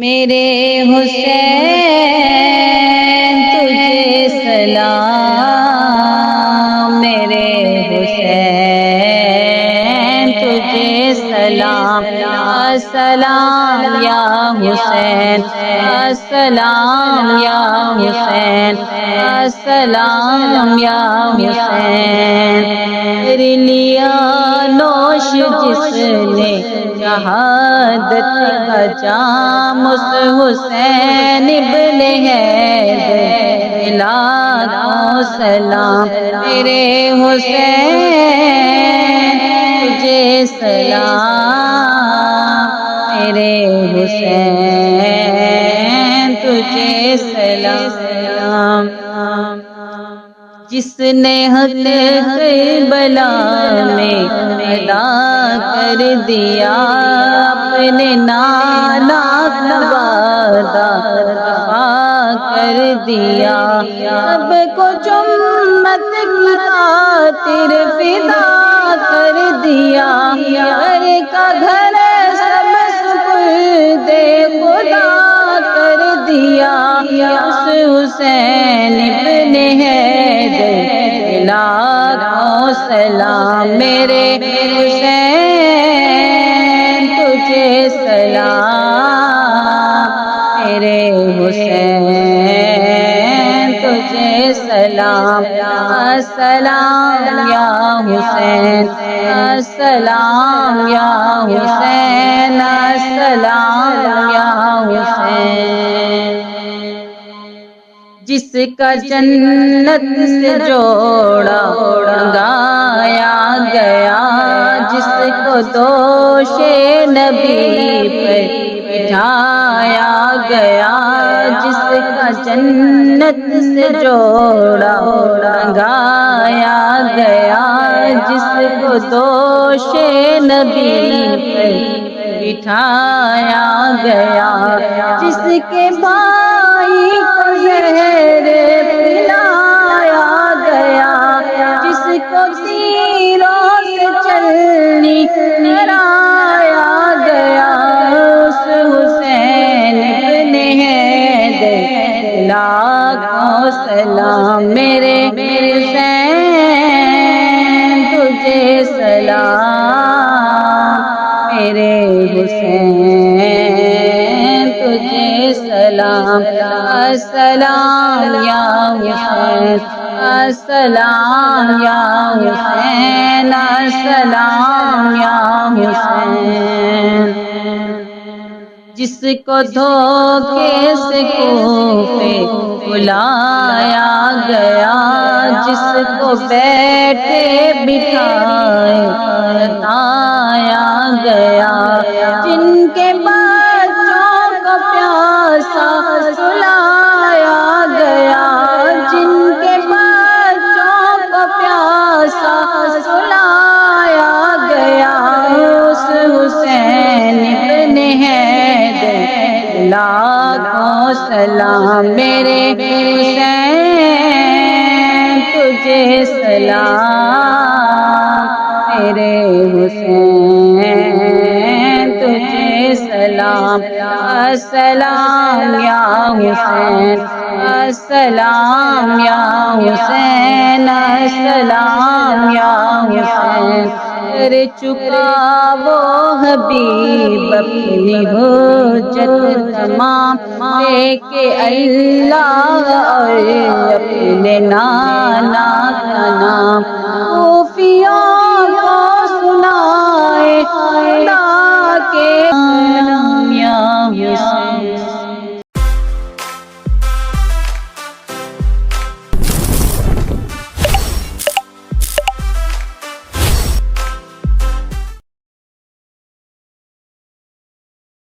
میرے حسین تجھے سلام، میرے حسین تجھے سلام، السلام یا حسین، السلام یا حسین، السلام یا حسین۔ تیرے لیا نوش جس نے شہادت کا جام، اس حسین ابن حیدر لاکھوں سلام۔ میرے حسین تجھے سلام، میرے حسین تجھے سلام۔ جس نے حق کربلا میں ادا کر دیا اپنے نانا کا وعدہ وفا کر دیا، سب کو جمت کی خاطر فدا کر دیا، گھر کا گھر سب سپرد خدا کر دیا، اس حسین ابن حیدر لاکھوں سلام۔ میرے حسین تجھے سلام، میرے حسین تجھے سلام، السلام یا حسین، السلام یا حسین، السلام یا حسین۔ جس کا جنت سے جوڑا گایا گیا، جس کو دوش نبی پر بٹھایا گیا، جس کا جنت سے جوڑا گایا گیا، جس کو دوش نبی پر بٹھایا گیا، جس کے بھائی کو زہر پلایا گیا، جس کو تیروں سے چلنی کرایا گیا، اس حسین ابن حیدر لاکھوں سلام۔ میرے حسین تجھے سلام، میرے حسین تجھے سلام، السلام یا حسین، السلام یا حسین، السلام یا حسین۔ جس کو دھوکے سے کوفے بلایا گیا، جس کو بیٹھے بٹھائے بتایا گیا، جن کے بچوں کو پیاسا سلایا گیا، جن کے بچوں کو پیاسا سلایا گیا، اس حسین ابن حیدر لاکھوں سلام۔ میرے حسین تجھے سلام، میرے حسین تجھے سلام، السلام یا حسین، السلام یا حسین، السلام یا حسین۔ کر چکا وہ حبیب اپنی حجت تمام، دے کے اللہ اور اپنے نانا کا نام، کوفیوں